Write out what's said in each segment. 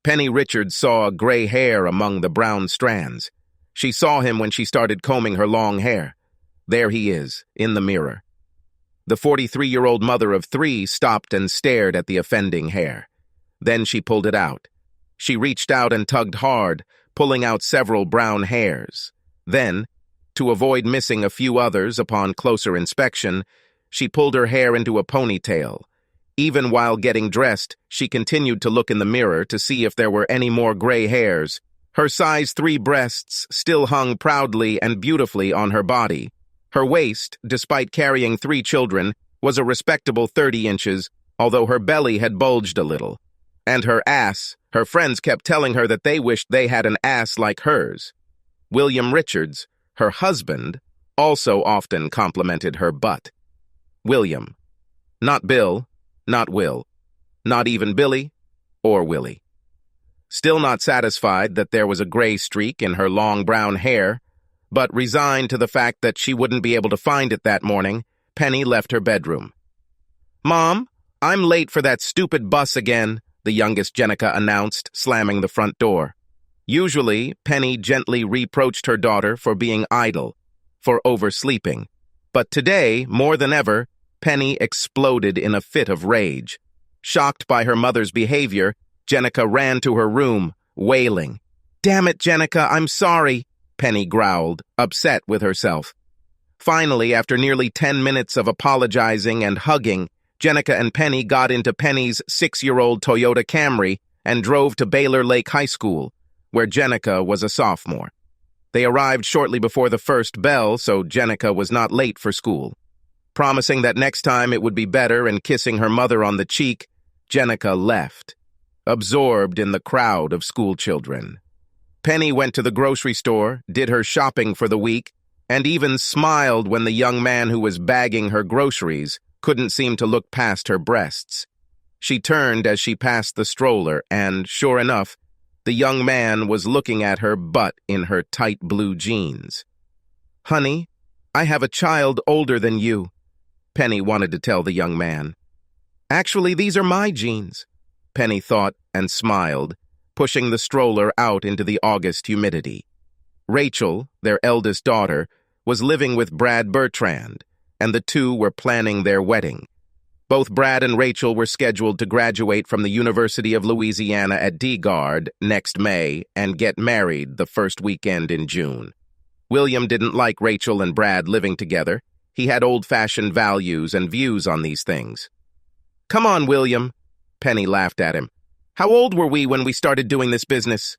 Penny Richards saw a gray hair among the brown strands. She saw him when she started combing her long hair. There he is, in the mirror. The 43-year-old mother of 3 stopped and stared at the offending hair. Then she pulled it out. She reached out and tugged hard, pulling out several brown hairs. Then, to avoid missing a few others upon closer inspection, she pulled her hair into a ponytail. Even while getting dressed, she continued to look in the mirror to see if there were any more gray hairs. Her size 3 breasts still hung proudly and beautifully on her body. Her waist, despite carrying 3 children, was a respectable 30 inches, although her belly had bulged a little. And her ass, her friends kept telling her that they wished they had an ass like hers. William Richards, her husband, also often complimented her butt. William. Not Bill, not Will, not even Billy or Willie. Still not satisfied that there was a gray streak in her long brown hair, but resigned to the fact that she wouldn't be able to find it that morning, Penny left her bedroom. "Mom, I'm late for that stupid bus again," the youngest Jenica announced, slamming the front door. Usually, Penny gently reproached her daughter for being idle, for oversleeping. But today, more than ever, Penny exploded in a fit of rage. Shocked by her mother's behavior, Jenica ran to her room, wailing. "Damn it, Jenica, I'm sorry," Penny growled, upset with herself. Finally, after nearly 10 minutes of apologizing and hugging, Jenica and Penny got into Penny's 6-year-old Toyota Camry and drove to Baylor Lake High School, where Jenica was a sophomore. They arrived shortly before the first bell, so Jenica was not late for school. Promising that next time it would be better and kissing her mother on the cheek, Jenica left, absorbed in the crowd of schoolchildren. Penny went to the grocery store, did her shopping for the week, and even smiled when the young man who was bagging her groceries couldn't seem to look past her breasts. She turned as she passed the stroller, and, sure enough, the young man was looking at her butt in her tight blue jeans. "Honey, I have a child older than you," Penny wanted to tell the young man. "Actually, these are my jeans," Penny thought and smiled, pushing the stroller out into the August humidity. Rachel, their eldest daughter, was living with Brad Bertrand, and the two were planning their wedding. Both Brad and Rachel were scheduled to graduate from the University of Louisiana at DeGard next May and get married the first weekend in June. William didn't like Rachel and Brad living together. He had old-fashioned values and views on these things. "Come on, William," Penny laughed at him. "How old were we when we started doing this business?"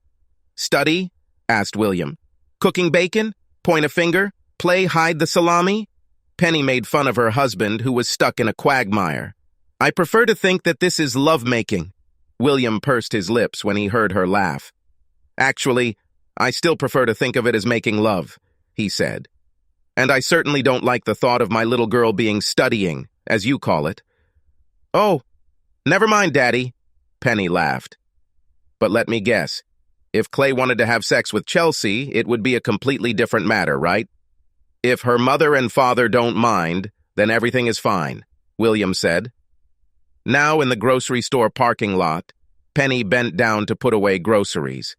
"Study?" asked William. "Cooking bacon? Point a finger? Play hide the salami?" Penny made fun of her husband, who was stuck in a quagmire. "I prefer to think that this is love-making." William pursed his lips when he heard her laugh. "Actually, I still prefer to think of it as making love," he said. "And I certainly don't like the thought of my little girl being studying, as you call it." "Oh, never mind, Daddy," Penny laughed. "But let me guess. If Clay wanted to have sex with Chelsea, it would be a completely different matter, right?" "If her mother and father don't mind, then everything is fine," William said. Now in the grocery store parking lot, Penny bent down to put away groceries.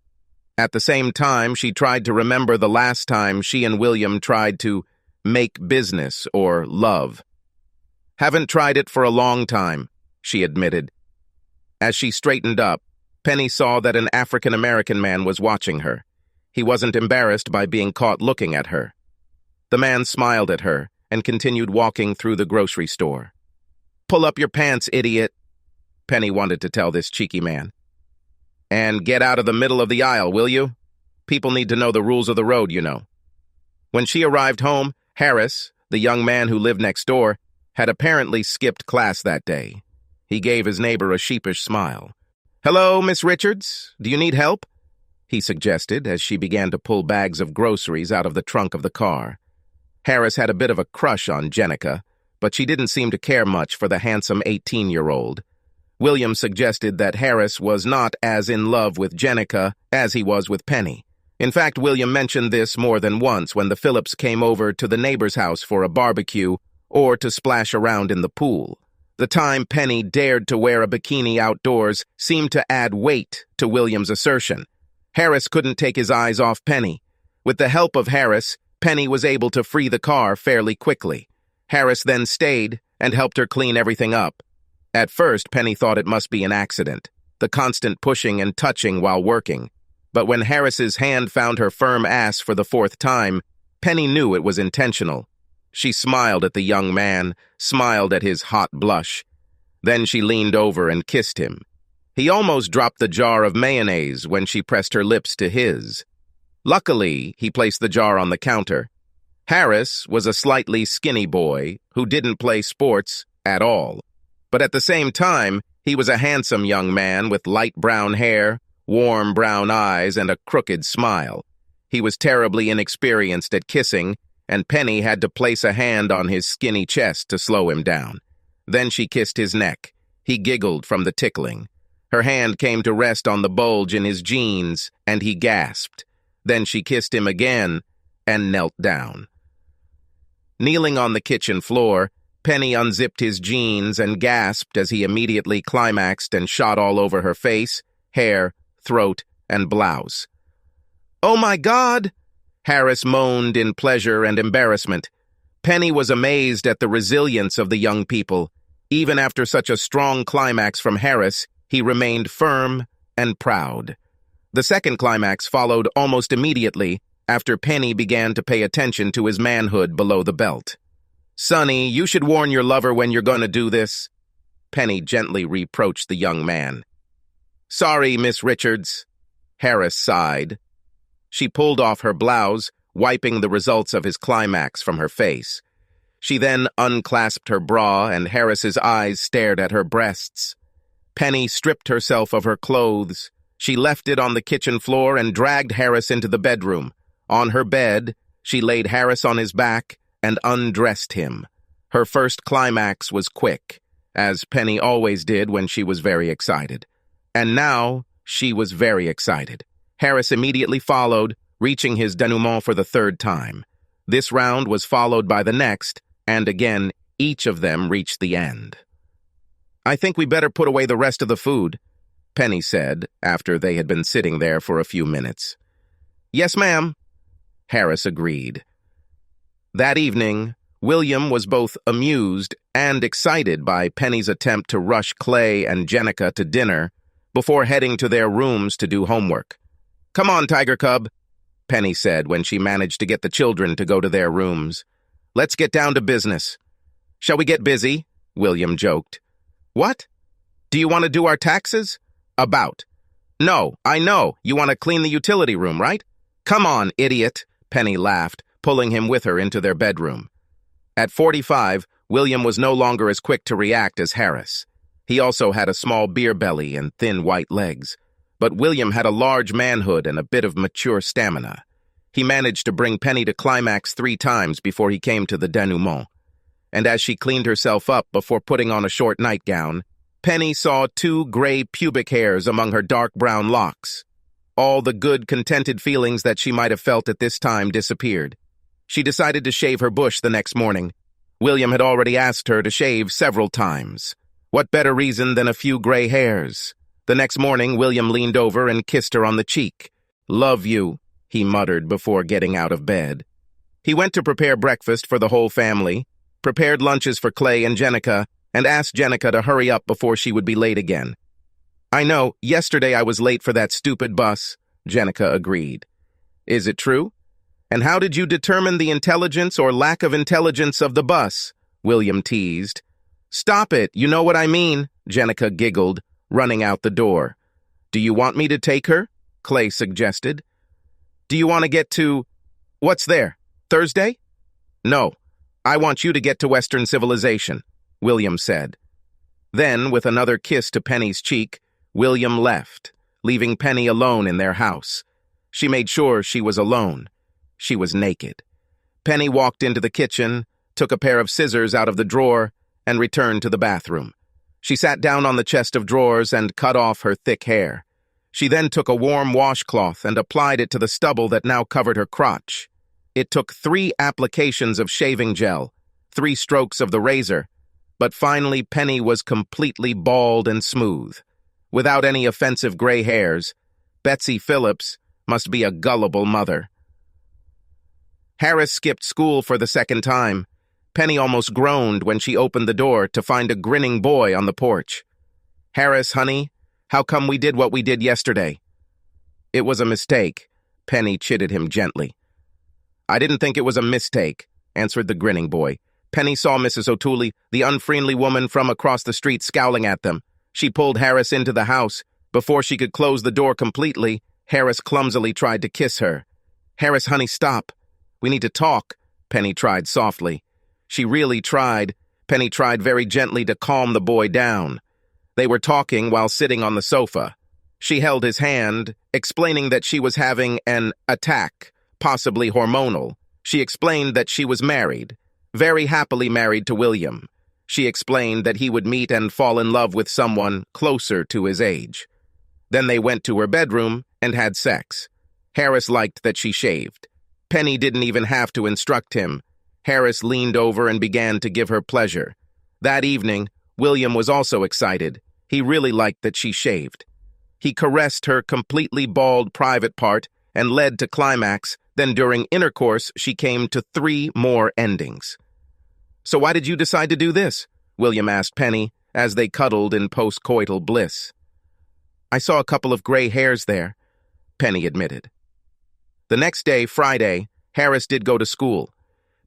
At the same time, she tried to remember the last time she and William tried to make business or love. "Haven't tried it for a long time," she admitted. As she straightened up, Penny saw that an African-American man was watching her. He wasn't embarrassed by being caught looking at her. The man smiled at her and continued walking through the grocery store. "Pull up your pants, idiot," Penny wanted to tell this cheeky man. "And get out of the middle of the aisle, will you? People need to know the rules of the road, you know." When she arrived home, Harris, the young man who lived next door, had apparently skipped class that day. He gave his neighbor a sheepish smile. "Hello, Miss Richards. Do you need help?" he suggested as she began to pull bags of groceries out of the trunk of the car. Harris had a bit of a crush on Jenica, but she didn't seem to care much for the handsome 18-year-old. William suggested that Harris was not as in love with Jenica as he was with Penny. In fact, William mentioned this more than once when the Phillips came over to the neighbor's house for a barbecue or to splash around in the pool. The time Penny dared to wear a bikini outdoors seemed to add weight to William's assertion. Harris couldn't take his eyes off Penny. With the help of Harris, Penny was able to free the car fairly quickly. Harris then stayed and helped her clean everything up. At first, Penny thought it must be an accident, the constant pushing and touching while working. But when Harris's hand found her firm ass for the fourth time, Penny knew it was intentional. She smiled at the young man, smiled at his hot blush. Then she leaned over and kissed him. He almost dropped the jar of mayonnaise when she pressed her lips to his. Luckily, he placed the jar on the counter. Harris was a slightly skinny boy who didn't play sports at all. But at the same time, he was a handsome young man with light brown hair, warm brown eyes, and a crooked smile. He was terribly inexperienced at kissing, and Penny had to place a hand on his skinny chest to slow him down. Then she kissed his neck. He giggled from the tickling. Her hand came to rest on the bulge in his jeans, and he gasped. Then she kissed him again and knelt down. Kneeling on the kitchen floor, Penny unzipped his jeans and gasped as he immediately climaxed and shot all over her face, hair, throat, and blouse. "Oh my God!" Harris moaned in pleasure and embarrassment. Penny was amazed at the resilience of the young people. Even after such a strong climax from Harris, he remained firm and proud. The second climax followed almost immediately after Penny began to pay attention to his manhood below the belt. "Sonny, you should warn your lover when you're going to do this." Penny gently reproached the young man. "Sorry, Miss Richards." Harris sighed. She pulled off her blouse, wiping the results of his climax from her face. She then unclasped her bra, and Harris's eyes stared at her breasts. Penny stripped herself of her clothes. She left it on the kitchen floor and dragged Harris into the bedroom. On her bed, she laid Harris on his back and undressed him. Her first climax was quick, as Penny always did when she was very excited. And now, she was very excited. Harris immediately followed, reaching his denouement for the third time. This round was followed by the next, and again, each of them reached the end. "I think we better put away the rest of the food," Penny said, after they had been sitting there for a few minutes. "Yes, ma'am." Harris agreed. That evening, William was both amused and excited by Penny's attempt to rush Clay and Jenica to dinner before heading to their rooms to do homework. "Come on, Tiger Cub," Penny said when she managed to get the children to go to their rooms. "Let's get down to business." "Shall we get busy?" William joked. "What? Do you want to do our taxes?" "About." "No, I know. You want to clean the utility room, right?" "Come on, idiot," Penny laughed, pulling him with her into their bedroom. At 45, William was no longer as quick to react as Harris. He also had a small beer belly and thin white legs. But William had a large manhood and a bit of mature stamina. He managed to bring Penny to climax 3 times before he came to the denouement. And as she cleaned herself up before putting on a short nightgown, Penny saw 2 gray pubic hairs among her dark brown locks. All the good, contented feelings that she might have felt at this time disappeared. She decided to shave her bush the next morning. William had already asked her to shave several times. What better reason than a few gray hairs? The next morning, William leaned over and kissed her on the cheek. "Love you," he muttered before getting out of bed. He went to prepare breakfast for the whole family, prepared lunches for Clay and Jenica, and asked Jenica to hurry up before she would be late again. "I know, yesterday I was late for that stupid bus," Jenica agreed. "Is it true? And how did you determine the intelligence or lack of intelligence of the bus?" William teased. "Stop it, you know what I mean," Jenica giggled, running out the door. "Do you want me to take her?" Clay suggested. "Do you want to get to... what's there? Thursday?" "No, I want you to get to Western civilization," William said. Then, with another kiss to Penny's cheek, William left, leaving Penny alone in their house. She made sure she was alone. She was naked. Penny walked into the kitchen, took a pair of scissors out of the drawer, and returned to the bathroom. She sat down on the chest of drawers and cut off her thick hair. She then took a warm washcloth and applied it to the stubble that now covered her crotch. It took 3 applications of shaving gel, 3 strokes of the razor, But finally Penny was completely bald and smooth, without any offensive gray hairs. Betsy Phillips must be a gullible mother. Harris skipped school for the second time. Penny almost groaned when she opened the door to find a grinning boy on the porch. "Harris, honey, how come we did what we did yesterday?" "It was a mistake," Penny chided him gently. "I didn't think it was a mistake," answered the grinning boy. Penny saw Mrs. O'Toole, the unfriendly woman from across the street, scowling at them. She pulled Harris into the house. Before she could close the door completely, Harris clumsily tried to kiss her. "Harris, honey, stop. We need to talk," Penny tried softly. She really tried. Penny tried very gently to calm the boy down. They were talking while sitting on the sofa. She held his hand, explaining that she was having an attack, possibly hormonal. She explained that she was married, very happily married to William. She explained that he would meet and fall in love with someone closer to his age. Then they went to her bedroom and had sex. Harris liked that she shaved. Penny didn't even have to instruct him. Harris leaned over and began to give her pleasure. That evening, William was also excited. He really liked that she shaved. He caressed her completely bald private part and led to climax. Then during intercourse, she came to 3 more endings. "So why did you decide to do this?" William asked Penny as they cuddled in post-coital bliss. "I saw a couple of gray hairs there," Penny admitted. The next day, Friday, Harris did go to school.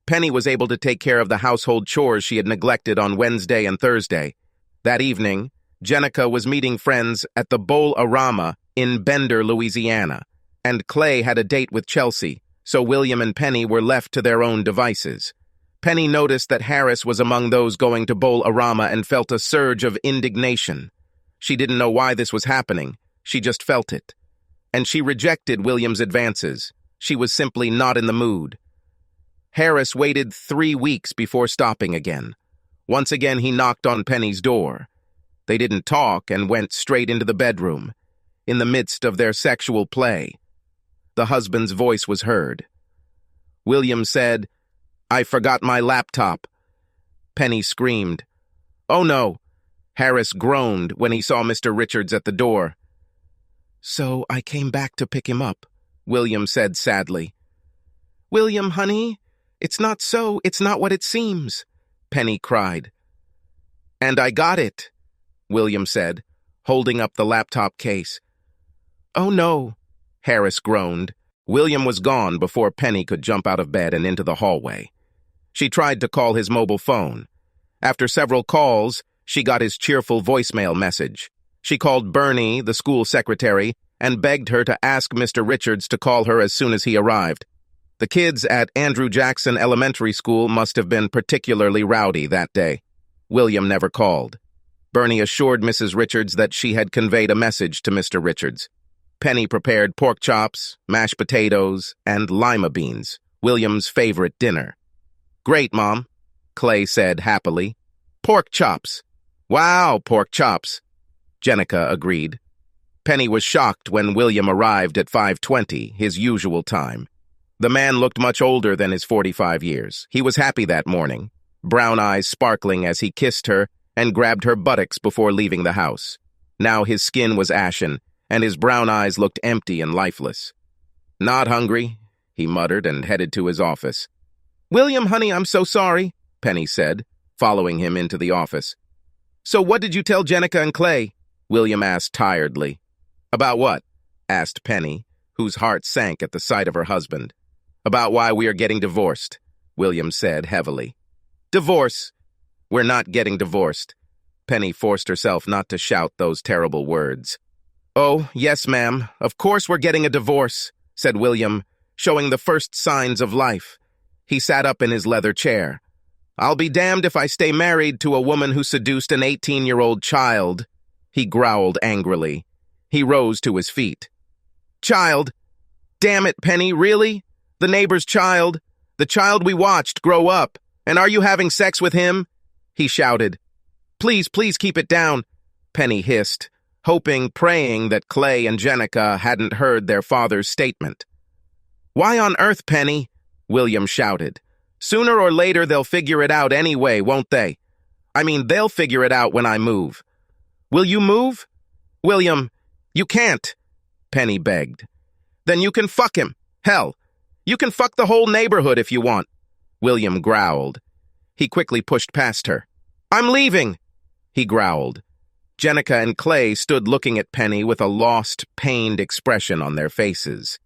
Penny was able to take care of the household chores she had neglected on Wednesday and Thursday. That evening, Jenica was meeting friends at the Bowl-A-Rama in Bender, Louisiana, and Clay had a date with Chelsea, so William and Penny were left to their own devices. Penny noticed that Harris was among those going to Bowl-A-Rama and felt a surge of indignation. She didn't know why this was happening. She just felt it. And she rejected William's advances. She was simply not in the mood. Harris waited 3 weeks before stopping again. Once again, he knocked on Penny's door. They didn't talk and went straight into the bedroom. In the midst of their sexual play, the husband's voice was heard. William said, "I forgot my laptop." Penny screamed. "Oh no." Harris groaned when he saw Mr. Richards at the door. "So I came back to pick him up," William said sadly. "William, honey, it's not so. It's not what it seems," Penny cried. "And I got it," William said, holding up the laptop case. "Oh no," Harris groaned. William was gone before Penny could jump out of bed and into the hallway. She tried to call his mobile phone. After several calls, she got his cheerful voicemail message. She called Bernie, the school secretary, and begged her to ask Mr. Richards to call her as soon as he arrived. The kids at Andrew Jackson Elementary School must have been particularly rowdy that day. William never called. Bernie assured Mrs. Richards that she had conveyed a message to Mr. Richards. Penny prepared pork chops, mashed potatoes, and lima beans, William's favorite dinner. "Great, Mom," Clay said happily. "Pork chops." "Wow, pork chops," Jenica agreed. Penny was shocked when William arrived at 5:20, his usual time. The man looked much older than his 45 years. He was happy that morning, brown eyes sparkling as he kissed her and grabbed her buttocks before leaving the house. Now his skin was ashen, and his brown eyes looked empty and lifeless. "Not hungry," he muttered and headed to his office. "William, honey, I'm so sorry," Penny said, following him into the office. "So what did you tell Jenica and Clay?" William asked tiredly. "About what?" asked Penny, whose heart sank at the sight of her husband. "About why we are getting divorced," William said heavily. "Divorce? We're not getting divorced." Penny forced herself not to shout those terrible words. "Oh, yes, ma'am. Of course we're getting a divorce," said William, showing the first signs of life. He sat up in his leather chair. "I'll be damned if I stay married to a woman who seduced an 18-year-old child," he growled angrily. He rose to his feet. "Child? Damn it, Penny, really? The neighbor's child? The child we watched grow up? And are you having sex with him?" he shouted. "Please, please keep it down," Penny hissed, hoping, praying that Clay and Jenica hadn't heard their father's statement. "Why on earth, Penny?" William shouted. "Sooner or later they'll figure it out anyway, won't they? They'll figure it out when I move. Will you move? William, you can't, Penny begged. Then you can fuck him. Hell, you can fuck the whole neighborhood if you want, William growled. He quickly pushed past her. I'm leaving, he growled. Jenica and Clay stood looking at Penny with a lost, pained expression on their faces.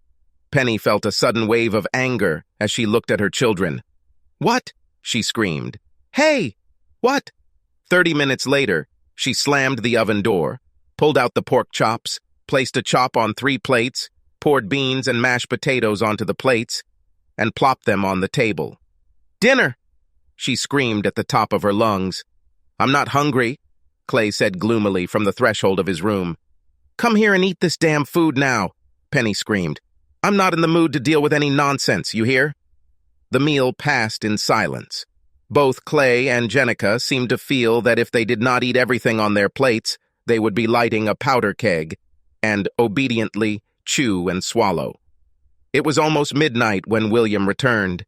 Penny felt a sudden wave of anger as she looked at her children. What? She screamed. Hey! What? 30 minutes later, she slammed the oven door, pulled out the pork chops, placed a chop on 3 plates, poured beans and mashed potatoes onto the plates, and plopped them on the table. Dinner! She screamed at the top of her lungs. I'm not hungry, Clay said gloomily from the threshold of his room. Come here and eat this damn food now, Penny screamed. I'm not in the mood to deal with any nonsense, you hear? The meal passed in silence. Both Clay and Jenica seemed to feel that if they did not eat everything on their plates, they would be lighting a powder keg and obediently chew and swallow. It was almost midnight when William returned.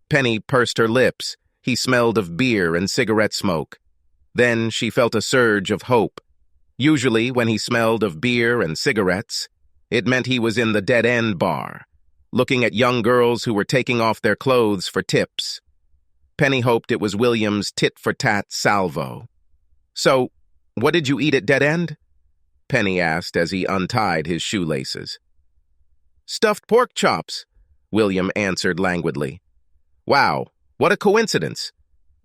Penny pursed her lips. He smelled of beer and cigarette smoke. Then she felt a surge of hope. Usually, when he smelled of beer and cigarettes, it meant he was in the dead-end bar, looking at young girls who were taking off their clothes for tips. Penny hoped it was William's tit-for-tat salvo. So, what did you eat at Dead End? Penny asked as he untied his shoelaces. Stuffed pork chops, William answered languidly. Wow, what a coincidence.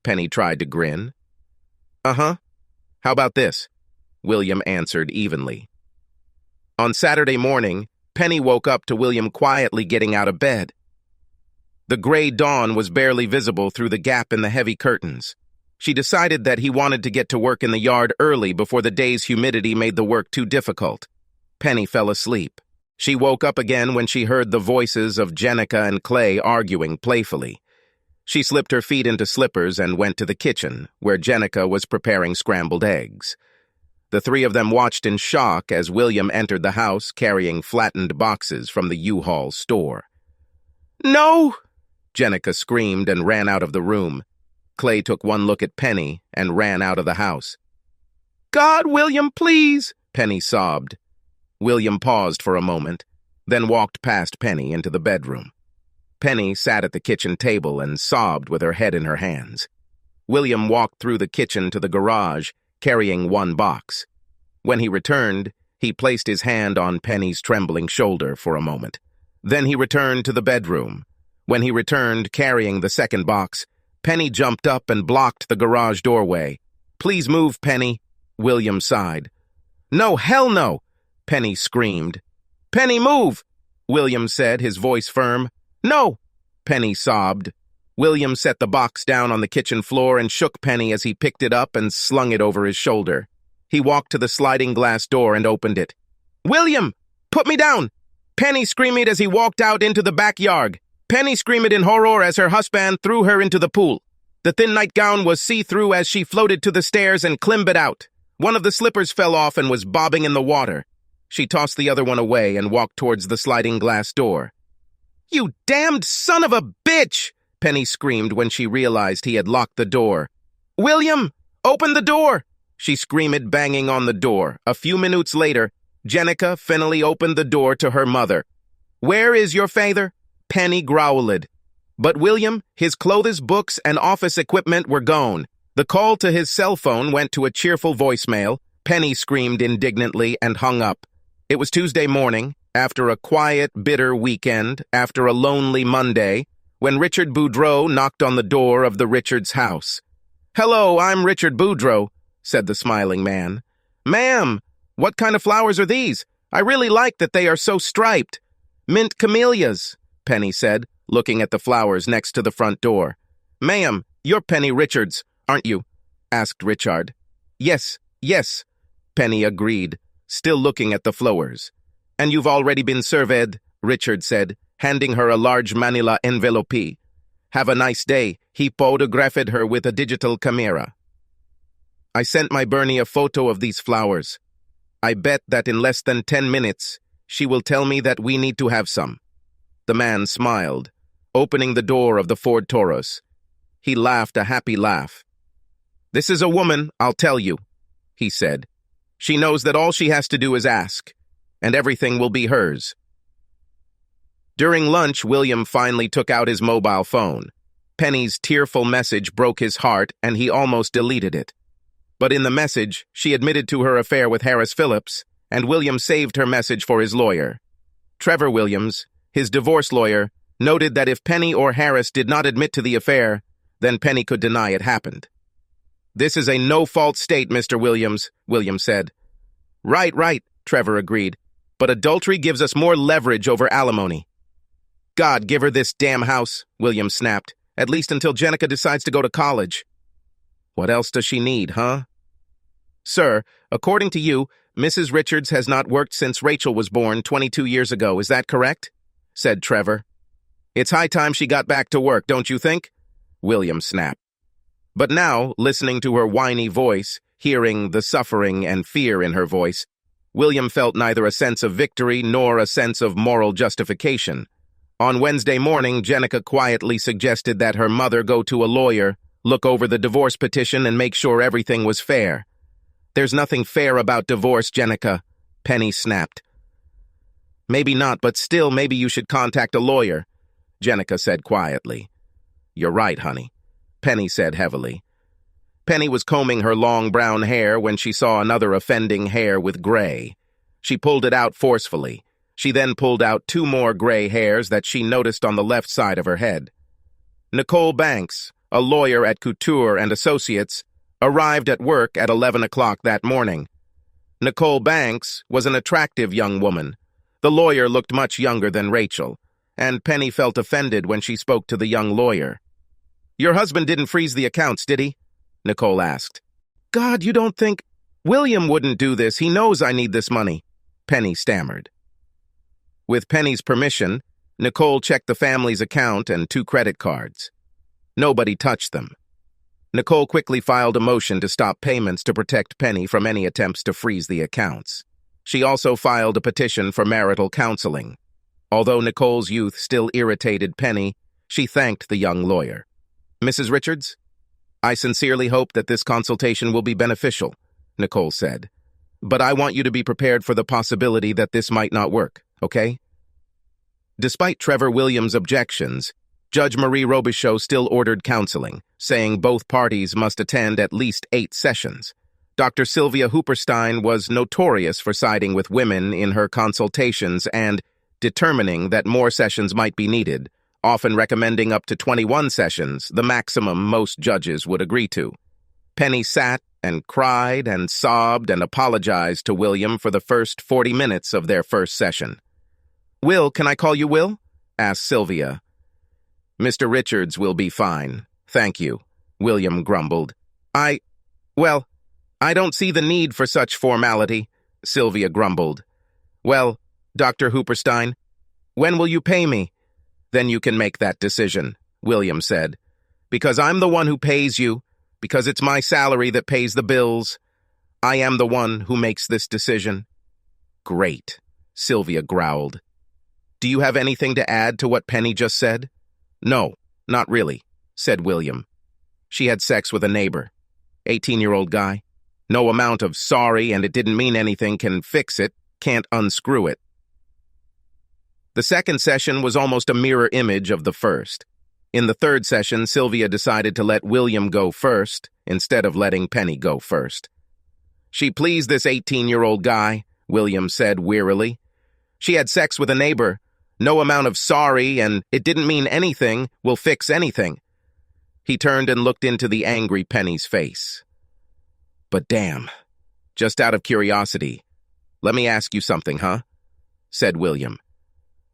Penny tried to grin. Uh-huh. How about this? William answered evenly. On Saturday morning, Penny woke up to William quietly getting out of bed. The gray dawn was barely visible through the gap in the heavy curtains. She decided that he wanted to get to work in the yard early before the day's humidity made the work too difficult. Penny fell asleep. She woke up again when she heard the voices of Jenica and Clay arguing playfully. She slipped her feet into slippers and went to the kitchen, where Jenica was preparing scrambled eggs. The 3 of them watched in shock as William entered the house carrying flattened boxes from the U-Haul store. No! Jenica screamed and ran out of the room. Clay took one look at Penny and ran out of the house. God, William, please! Penny sobbed. William paused for a moment, then walked past Penny into the bedroom. Penny sat at the kitchen table and sobbed with her head in her hands. William walked through the kitchen to the garage, carrying 1 box. When he returned, he placed his hand on Penny's trembling shoulder for a moment. Then he returned to the bedroom. When he returned carrying the 2nd box, Penny jumped up and blocked the garage doorway. Please move, Penny, William sighed. No, hell no, Penny screamed. Penny, move, William said, his voice firm. No, Penny sobbed. William set the box down on the kitchen floor and shook Penny as he picked it up and slung it over his shoulder. He walked to the sliding glass door and opened it. William, put me down! Penny screamed as he walked out into the backyard. Penny screamed in horror as her husband threw her into the pool. The thin nightgown was see-through as she floated to the stairs and climbered out. One of the slippers fell off and was bobbing in the water. She tossed the other one away and walked towards the sliding glass door. You damned son of a bitch! Penny screamed when she realized he had locked the door. William, open the door! She screamed, banging on the door. A few minutes later, Jenica finally opened the door to her mother. Where is your father? Penny growled. But William, his clothes, books, and office equipment were gone. The call to his cell phone went to a cheerful voicemail. Penny screamed indignantly and hung up. It was Tuesday morning, after a quiet, bitter weekend, after a lonely Monday, when Richard Boudreau knocked on the door of the Richards' house. Hello, I'm Richard Boudreau, said the smiling man. Ma'am, what kind of flowers are these? I really like that they are so striped. Mint camellias, Penny said, looking at the flowers next to the front door. Ma'am, you're Penny Richards, aren't you? Asked Richard. Yes, Penny agreed, still looking at the flowers. And you've already been served, Richard said, handing her a large manila envelope. Have a nice day. He photographed her with a digital camera. I sent my Bernie a photo of these flowers. I bet that in less than 10 minutes, she will tell me that we need to have some. The man smiled, opening the door of the Ford Taurus. He laughed a happy laugh. "This is a woman, I'll tell you," he said. "She knows that all she has to do is ask, and everything will be hers." During lunch, William finally took out his mobile phone. Penny's tearful message broke his heart, and he almost deleted it. But in the message, she admitted to her affair with Harris Phillips, and William saved her message for his lawyer. Trevor Williams, his divorce lawyer, noted that if Penny or Harris did not admit to the affair, then Penny could deny it happened. "This is a no-fault state, Mr. Williams," William said. Right, Trevor agreed. "But adultery gives us more leverage over alimony." "God, give her this damn house," William snapped, "at least until Jenica decides to go to college." "What else does she need, huh?" "Sir, according to you, Mrs. Richards has not worked since Rachel was born 22 years ago, is that correct?" said Trevor. "It's high time she got back to work, don't you think?" William snapped. But now, listening to her whiny voice, hearing the suffering and fear in her voice, William felt neither a sense of victory nor a sense of moral justification. On Wednesday morning, Jenica quietly suggested that her mother go to a lawyer, look over the divorce petition, and make sure everything was fair. "There's nothing fair about divorce, Jenica," Penny snapped. "Maybe not, but still, maybe you should contact a lawyer," Jenica said quietly. "You're right, honey," Penny said heavily. Penny was combing her long brown hair when she saw another offending hair with gray. She pulled it out forcefully. She then pulled out 2 more gray hairs that she noticed on the left side of her head. Nicole Banks, a lawyer at Couture and Associates, arrived at work at 11 o'clock that morning. Nicole Banks was an attractive young woman. The lawyer looked much younger than Rachel, and Penny felt offended when she spoke to the young lawyer. "Your husband didn't freeze the accounts, did he?" Nicole asked. "God, you don't think—" "William wouldn't do this. He knows I need this money," Penny stammered. With Penny's permission, Nicole checked the family's account and 2 credit cards. Nobody touched them. Nicole quickly filed a motion to stop payments to protect Penny from any attempts to freeze the accounts. She also filed a petition for marital counseling. Although Nicole's youth still irritated Penny, she thanked the young lawyer. "Mrs. Richards, I sincerely hope that this consultation will be beneficial," Nicole said. "But I want you to be prepared for the possibility that this might not work, okay?" Despite Trevor Williams' objections, Judge Marie Robichaud still ordered counseling, saying both parties must attend at least 8 sessions. Dr. Sylvia Hooperstein was notorious for siding with women in her consultations and determining that more sessions might be needed, often recommending up to 21 sessions, the maximum most judges would agree to. Penny sat and cried and sobbed and apologized to William for the first 40 minutes of their first session. "Will, can I call you Will?" asked Sylvia. "Mr. Richards will be fine, thank you," William grumbled. Well, I don't see the need for such formality," Sylvia grumbled. "Well, Dr. Hooperstein, when will you pay me?" "Then you can make that decision," William said. "Because I'm the one who pays you, because it's my salary that pays the bills. I am the one who makes this decision." "Great," Sylvia growled. "Do you have anything to add to what Penny just said?" "No, not really," said William. "She had sex with a neighbor. 18-year-old guy. No amount of sorry and it didn't mean anything can fix it, can't unscrew it." The second session was almost a mirror image of the first. In the third session, Sylvia decided to let William go first, instead of letting Penny go first. "She pleased this 18-year-old guy," William said wearily. "She had sex with a neighbor. No amount of sorry and it didn't mean anything will fix anything." He turned and looked into the angry Penny's face. "But damn, just out of curiosity, let me ask you something, huh?" said William.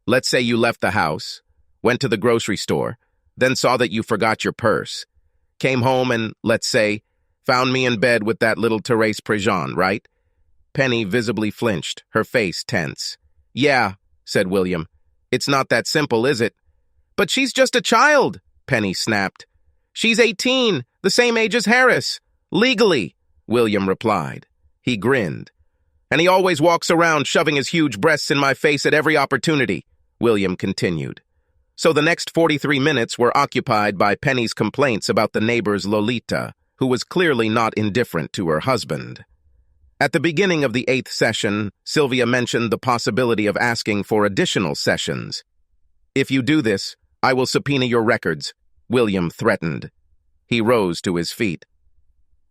"Let's say you left the house, went to the grocery store, then saw that you forgot your purse, came home and, let's say, found me in bed with that little Thérèse Préjean, right?" Penny visibly flinched, her face tense. "Yeah," said William. "It's not that simple, is it?" "But she's just a child," Penny snapped. "She's 18, the same age as Harris. Legally," William replied. He grinned. "And he always walks around shoving his huge breasts in my face at every opportunity," William continued. So the next 43 minutes were occupied by Penny's complaints about the neighbor's Lolita, who was clearly not indifferent to her husband. At the beginning of the 8th session, Sylvia mentioned the possibility of asking for additional sessions. "If you do this, I will subpoena your records," William threatened. He rose to his feet.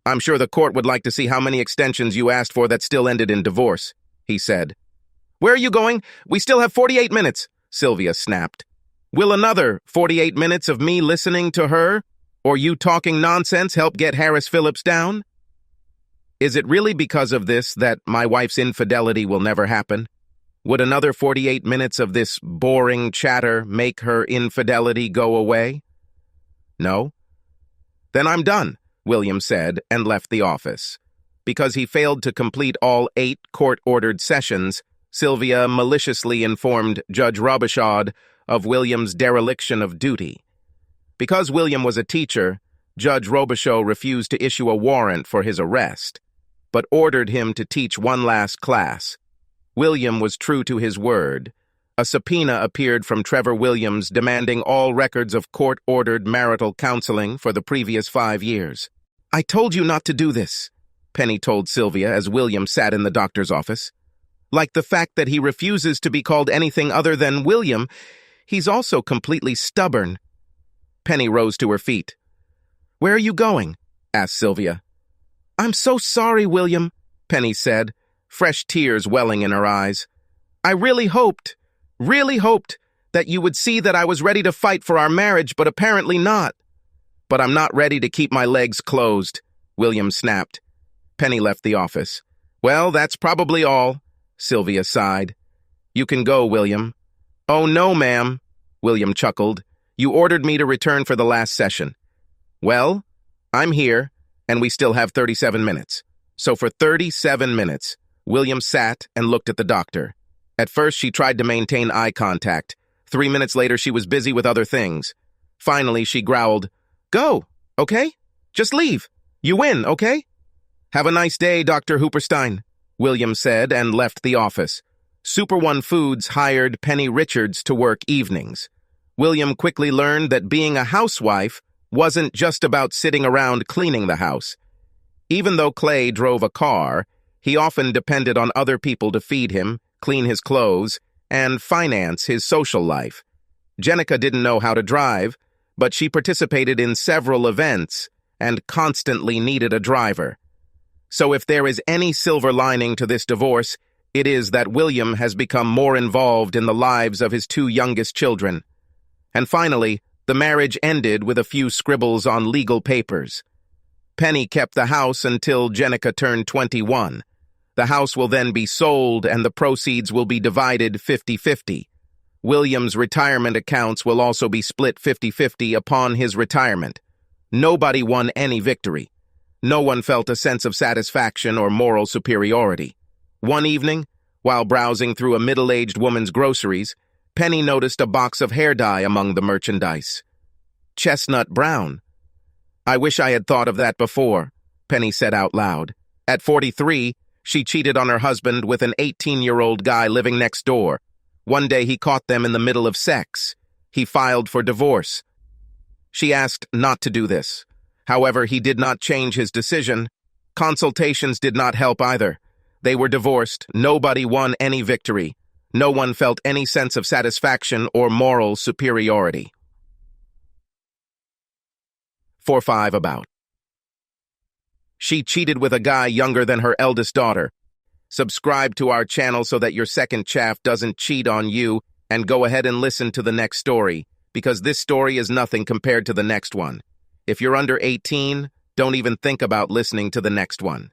"I'm sure the court would like to see how many extensions you asked for that still ended in divorce," he said. "Where are you going? We still have 48 minutes, Sylvia snapped. "Will another 48 minutes of me listening to her, or you talking nonsense, help get Harris Phillips down? Is it really because of this that my wife's infidelity will never happen? Would another 48 minutes of this boring chatter make her infidelity go away? No? Then I'm done," William said, and left the office. Because he failed to complete all 8 court-ordered sessions, Sylvia maliciously informed Judge Robichaud of William's dereliction of duty. Because William was a teacher, Judge Robichaud refused to issue a warrant for his arrest, but ordered him to teach one last class. William was true to his word. A subpoena appeared from Trevor Williams demanding all records of court-ordered marital counseling for the previous 5 years. "I told you not to do this," Penny told Sylvia as William sat in the doctor's office. "Like the fact that he refuses to be called anything other than William, he's also completely stubborn." Penny rose to her feet. "Where are you going?" asked Sylvia. "I'm so sorry, William," Penny said, fresh tears welling in her eyes. "I really hoped that you would see that I was ready to fight for our marriage, but apparently not." "But I'm not ready to keep my legs closed," William snapped. Penny left the office. "Well, that's probably all," Sylvia sighed. "You can go, William." "Oh, no, ma'am," William chuckled. "You ordered me to return for the last session." "Well, I'm here, and we still have 37 minutes. So for 37 minutes, William sat and looked at the doctor. At first, she tried to maintain eye contact. 3 minutes later, she was busy with other things. Finally, she growled, "Go, okay? Just leave. You win, okay?" "Have a nice day, Dr. Hooperstein," William said and left the office. Super One Foods hired Penny Richards to work evenings. William quickly learned that being a housewife wasn't just about sitting around cleaning the house. Even though Clay drove a car, he often depended on other people to feed him, clean his clothes, and finance his social life. Jenica didn't know how to drive, but she participated in several events and constantly needed a driver. So if there is any silver lining to this divorce, it is that William has become more involved in the lives of his 2 youngest children. And finally, the marriage ended with a few scribbles on legal papers. Penny kept the house until Jenica turned 21. The house will then be sold and the proceeds will be divided 50-50. William's retirement accounts will also be split 50-50 upon his retirement. Nobody won any victory. No one felt a sense of satisfaction or moral superiority. One evening, while browsing through a middle-aged woman's groceries, Penny noticed a box of hair dye among the merchandise. Chestnut brown. "I wish I had thought of that before," Penny said out loud. At 43, she cheated on her husband with an 18-year-old guy living next door. One day he caught them in the middle of sex. He filed for divorce. She asked not to do this. However, he did not change his decision. Consultations did not help either. They were divorced. Nobody won any victory. No one felt any sense of satisfaction or moral superiority. 4-5 about. She cheated with a guy younger than her eldest daughter. Subscribe to our channel so that your second chaff doesn't cheat on you, and go ahead and listen to the next story, because this story is nothing compared to the next one. If you're under 18, don't even think about listening to the next one.